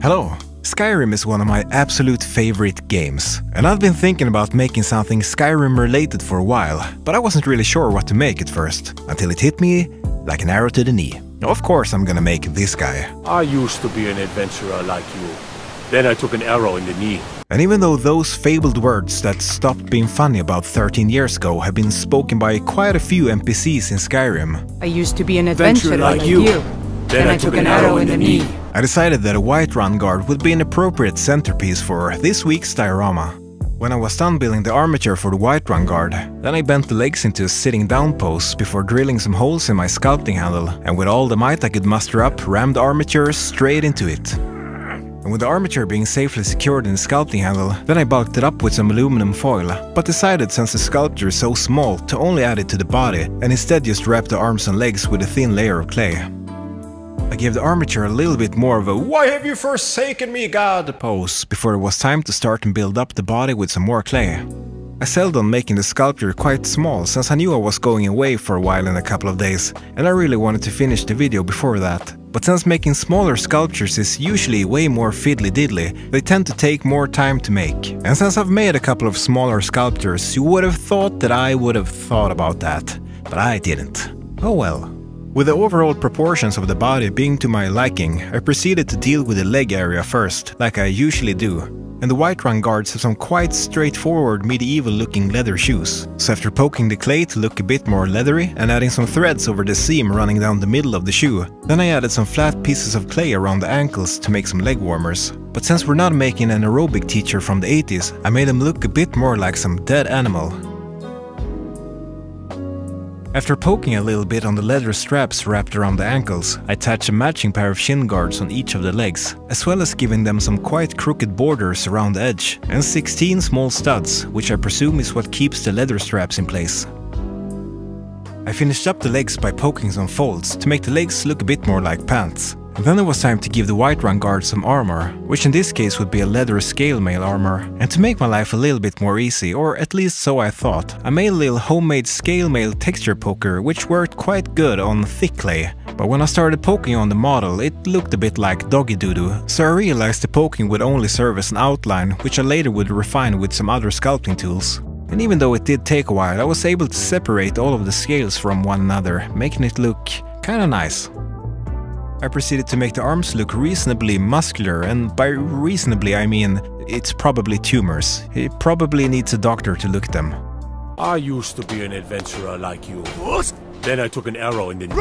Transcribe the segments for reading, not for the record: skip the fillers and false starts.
Hello! Skyrim is one of my absolute favorite games, and I've been thinking about making something Skyrim related for a while, but I wasn't really sure what to make at first, until it hit me like an arrow to the knee. Of course I'm gonna make this guy. I used to be an adventurer like you. Then I took an arrow in the knee. And even though those fabled words that stopped being funny about 13 years ago have been spoken by quite a few NPCs in Skyrim, I used to be an adventurer like you. Then I took an arrow in the knee. I decided that a Whiterun guard would be an appropriate centerpiece for this week's diorama. When I was done building the armature for the Whiterun guard, then I bent the legs into a sitting down pose before drilling some holes in my sculpting handle, and with all the might I could muster up, rammed the armature straight into it. And with the armature being safely secured in the sculpting handle, then I bulked it up with some aluminum foil, but decided, since the sculpture is so small, to only add it to the body, and instead just wrap the arms and legs with a thin layer of clay. I gave the armature a little bit more of a "Why have you forsaken me, God?" pose before it was time to start and build up the body with some more clay. I settled on making the sculpture quite small, since I knew I was going away for a while in a couple of days, and I really wanted to finish the video before that. But since making smaller sculptures is usually way more fiddly-diddly, they tend to take more time to make. And since I've made a couple of smaller sculptures, you would have thought that I would have thought about that, but I didn't. Oh well. With the overall proportions of the body being to my liking, I proceeded to deal with the leg area first, like I usually do. And the Whiterun guards have some quite straightforward medieval looking leather shoes. So after poking the clay to look a bit more leathery and adding some threads over the seam running down the middle of the shoe, then I added some flat pieces of clay around the ankles to make some leg warmers. But since we're not making an aerobic teacher from the 80s, I made them look a bit more like some dead animal. After poking a little bit on the leather straps wrapped around the ankles, I attached a matching pair of shin guards on each of the legs, as well as giving them some quite crooked borders around the edge, and 16 small studs, which I presume is what keeps the leather straps in place. I finished up the legs by poking some folds to make the legs look a bit more like pants. And then it was time to give the Whiterun guard some armor, which in this case would be a leather scale mail armor. And to make my life a little bit more easy, or at least so I thought, I made a little homemade scale mail texture poker which worked quite good on thick clay. But when I started poking on the model, it looked a bit like doggy doo-doo, so I realized the poking would only serve as an outline, which I later would refine with some other sculpting tools. And even though it did take a while, I was able to separate all of the scales from one another, making it look kinda nice. I proceeded to make the arms look reasonably muscular, and by reasonably I mean it's probably tumors. It probably needs a doctor to look at them. I used to be an adventurer like you. Then I took an arrow in the knee.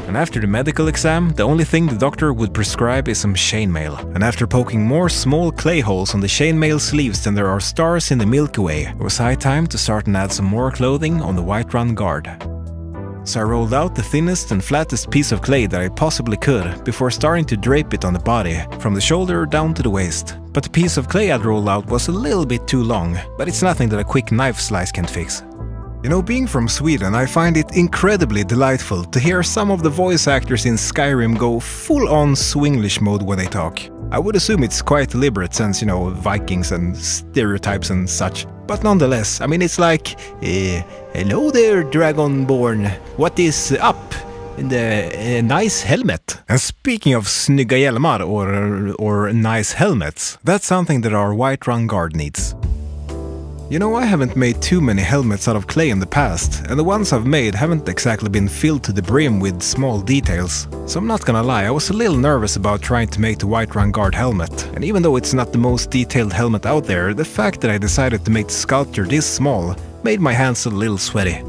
And after the medical exam, the only thing the doctor would prescribe is some chainmail. And after poking more small clay holes on the chainmail sleeves than there are stars in the Milky Way, it was high time to start and add some more clothing on the Whiterun guard. So I rolled out the thinnest and flattest piece of clay that I possibly could before starting to drape it on the body, from the shoulder down to the waist. But the piece of clay I'd rolled out was a little bit too long, but it's nothing that a quick knife slice can't fix. You know, being from Sweden, I find it incredibly delightful to hear some of the voice actors in Skyrim go full-on Swinglish mode when they talk. I would assume it's quite deliberate since, you know, Vikings and stereotypes and such. But nonetheless, I mean, it's like, hello there, Dragonborn. What is up in the nice helmet? And speaking of snygga hjälmar or nice helmets, that's something that our Whiterun guard needs. You know, I haven't made too many helmets out of clay in the past, and the ones I've made haven't exactly been filled to the brim with small details. So I'm not gonna lie, I was a little nervous about trying to make the Whiterun guard helmet, and even though it's not the most detailed helmet out there, the fact that I decided to make the sculpture this small made my hands a little sweaty.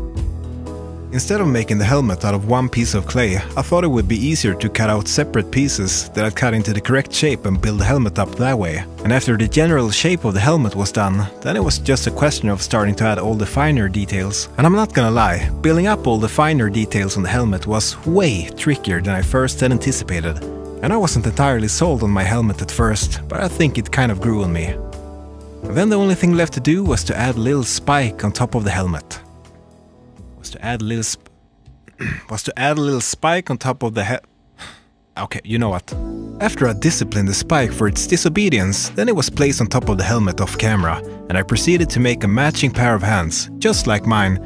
Instead of making the helmet out of one piece of clay, I thought it would be easier to cut out separate pieces that I'd cut into the correct shape and build the helmet up that way. And after the general shape of the helmet was done, then it was just a question of starting to add all the finer details. And I'm not gonna lie, building up all the finer details on the helmet was way trickier than I first had anticipated. And I wasn't entirely sold on my helmet at first, but I think it kind of grew on me. And then the only thing left to do was to add a little spike on top of the helmet. Was to add a little spike on top of the head. Okay, you know what? After I disciplined the spike for its disobedience, then it was placed on top of the helmet off camera, and I proceeded to make a matching pair of hands, just like mine,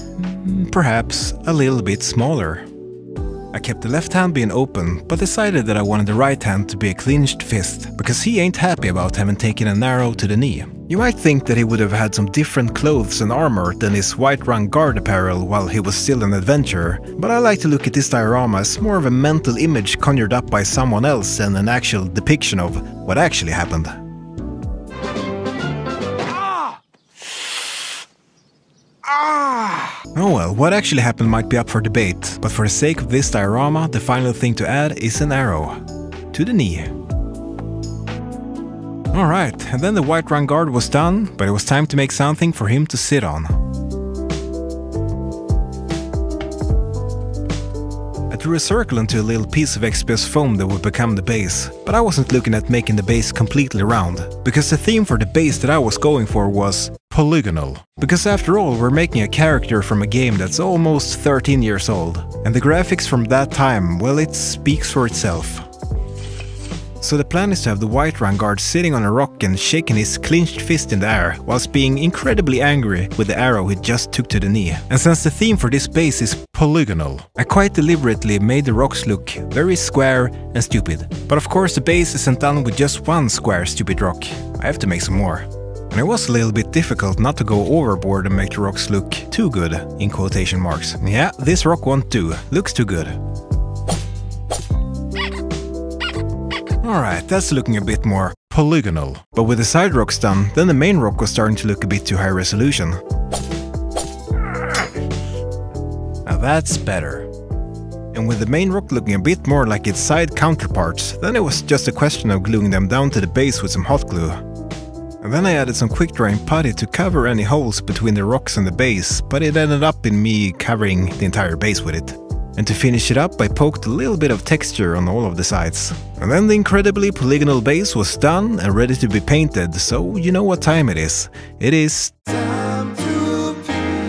perhaps a little bit smaller. I kept the left hand being open, but decided that I wanted the right hand to be a clenched fist, because he ain't happy about having taken an arrow to the knee. You might think that he would have had some different clothes and armor than his Whiterun guard apparel while he was still an adventurer, but I like to look at this diorama as more of a mental image conjured up by someone else than an actual depiction of what actually happened. Oh well, what actually happened might be up for debate, but for the sake of this diorama, the final thing to add is an arrow. To the knee. Alright, and then the Whiterun guard was done, but it was time to make something for him to sit on. I drew a circle into a little piece of XPS foam that would become the base, but I wasn't looking at making the base completely round, because the theme for the base that I was going for was polygonal. Because after all, we're making a character from a game that's almost 13 years old, and the graphics from that time, well, it speaks for itself. So the plan is to have the Whiterun guard sitting on a rock and shaking his clenched fist in the air, whilst being incredibly angry with the arrow he just took to the knee. And since the theme for this base is polygonal, I quite deliberately made the rocks look very square and stupid. But of course the base isn't done with just one square stupid rock. I have to make some more. And it was a little bit difficult not to go overboard and make the rocks look too good, in quotation marks. Yeah, this rock won't do. Looks too good. Alright, that's looking a bit more polygonal. But with the side rocks done, then the main rock was starting to look a bit too high resolution. Now that's better. And with the main rock looking a bit more like its side counterparts, then it was just a question of gluing them down to the base with some hot glue. And then I added some quick drying putty to cover any holes between the rocks and the base, but it ended up in me covering the entire base with it. And to finish it up, I poked a little bit of texture on all of the sides. And then the incredibly polygonal base was done and ready to be painted, so you know what time it is. It is time to paint.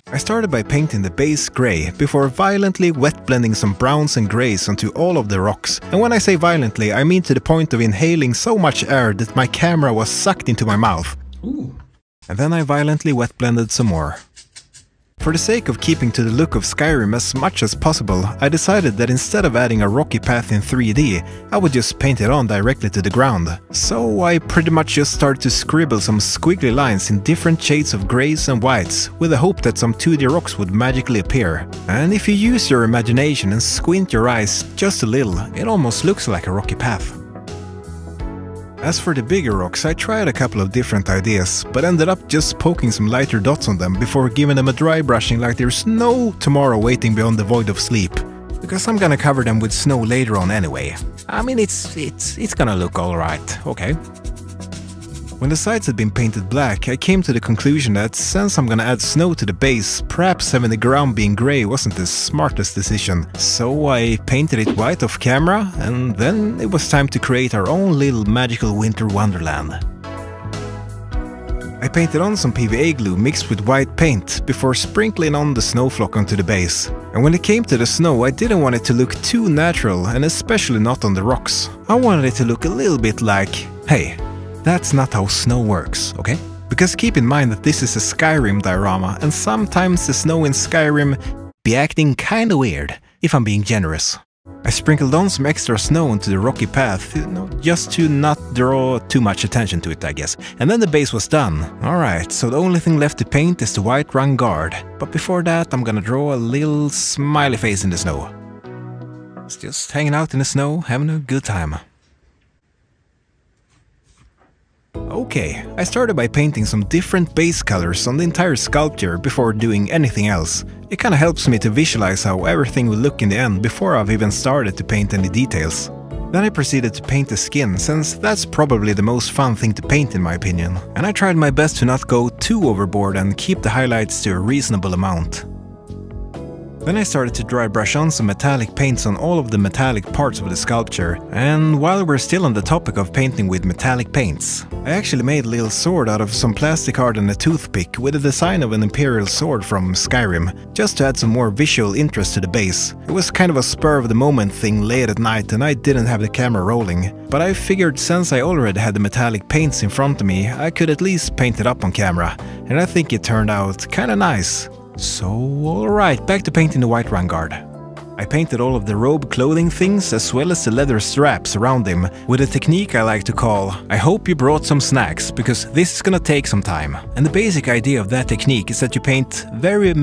I started by painting the base grey, before violently wet blending some browns and greys onto all of the rocks. And when I say violently, I mean to the point of inhaling so much air that my camera was sucked into my mouth. Ooh. And then I violently wet blended some more. For the sake of keeping to the look of Skyrim as much as possible, I decided that instead of adding a rocky path in 3D, I would just paint it on directly to the ground. So I pretty much just started to scribble some squiggly lines in different shades of greys and whites, with the hope that some 2D rocks would magically appear. And if you use your imagination and squint your eyes just a little, it almost looks like a rocky path. As for the bigger rocks, I tried a couple of different ideas, but ended up just poking some lighter dots on them before giving them a dry brushing like there's no tomorrow waiting beyond the void of sleep. Because I'm gonna cover them with snow later on anyway. I mean, it's gonna look alright, okay? When the sides had been painted black, I came to the conclusion that since I'm gonna add snow to the base, perhaps having the ground being grey wasn't the smartest decision. So I painted it white off camera, and then it was time to create our own little magical winter wonderland. I painted on some PVA glue mixed with white paint before sprinkling on the snowflock onto the base. And when it came to the snow, I didn't want it to look too natural, and especially not on the rocks. I wanted it to look a little bit like, hey, that's not how snow works, okay? Because keep in mind that this is a Skyrim diorama, and sometimes the snow in Skyrim be acting kinda weird, if I'm being generous. I sprinkled on some extra snow onto the rocky path, you know, just to not draw too much attention to it, I guess. And then the base was done. Alright, so the only thing left to paint is the Whiterun guard. But before that, I'm gonna draw a little smiley face in the snow. It's just hanging out in the snow, having a good time. Okay, I started by painting some different base colors on the entire sculpture before doing anything else. It kinda helps me to visualize how everything will look in the end before I've even started to paint any details. Then I proceeded to paint the skin, since that's probably the most fun thing to paint in my opinion. And I tried my best to not go too overboard and keep the highlights to a reasonable amount. Then I started to dry brush on some metallic paints on all of the metallic parts of the sculpture, and while we're still on the topic of painting with metallic paints, I actually made a little sword out of some plastic art and a toothpick with the design of an imperial sword from Skyrim, just to add some more visual interest to the base. It was kind of a spur of the moment thing late at night and I didn't have the camera rolling, but I figured since I already had the metallic paints in front of me, I could at least paint it up on camera, and I think it turned out kinda nice. So alright, back to painting the Whiterun guard. I painted all of the robe clothing things as well as the leather straps around him with a technique I like to call I hope you brought some snacks, because this is gonna take some time. And the basic idea of that technique is that you paint very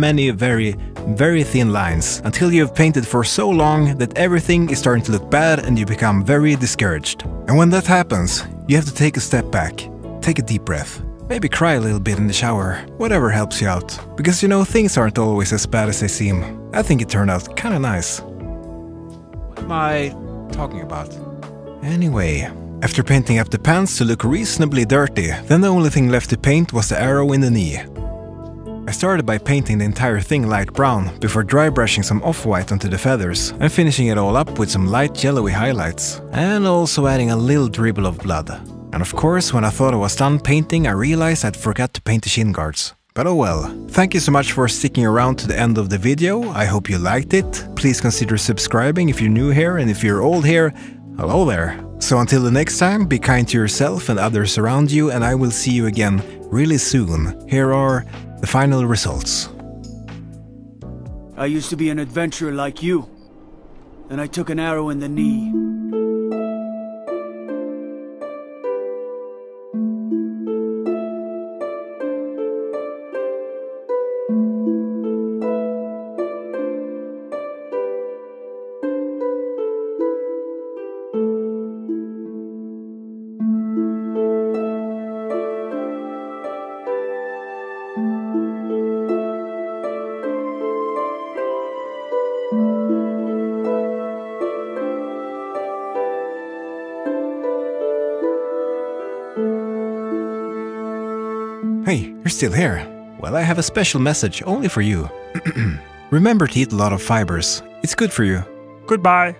thin lines until you have painted for so long that everything is starting to look bad and you become very discouraged. And when that happens, you have to take a step back, take a deep breath. Maybe cry a little bit in the shower, whatever helps you out. Because you know, things aren't always as bad as they seem. I think it turned out kinda nice. What am I talking about? Anyway, after painting up the pants to look reasonably dirty, then the only thing left to paint was the arrow in the knee. I started by painting the entire thing light brown, before dry brushing some off-white onto the feathers, and finishing it all up with some light yellowy highlights, and also adding a little dribble of blood. And of course, when I thought I was done painting, I realized I'd forgot to paint the shin guards. But oh well. Thank you so much for sticking around to the end of the video. I hope you liked it. Please consider subscribing if you're new here, and if you're old here, hello there. So until the next time, be kind to yourself and others around you, and I will see you again really soon. Here are the final results. I used to be an adventurer like you. Then I took an arrow in the knee. Hey, you're still here. Well, I have a special message only for you. Remember to eat a lot of fibers. It's good for you. Goodbye.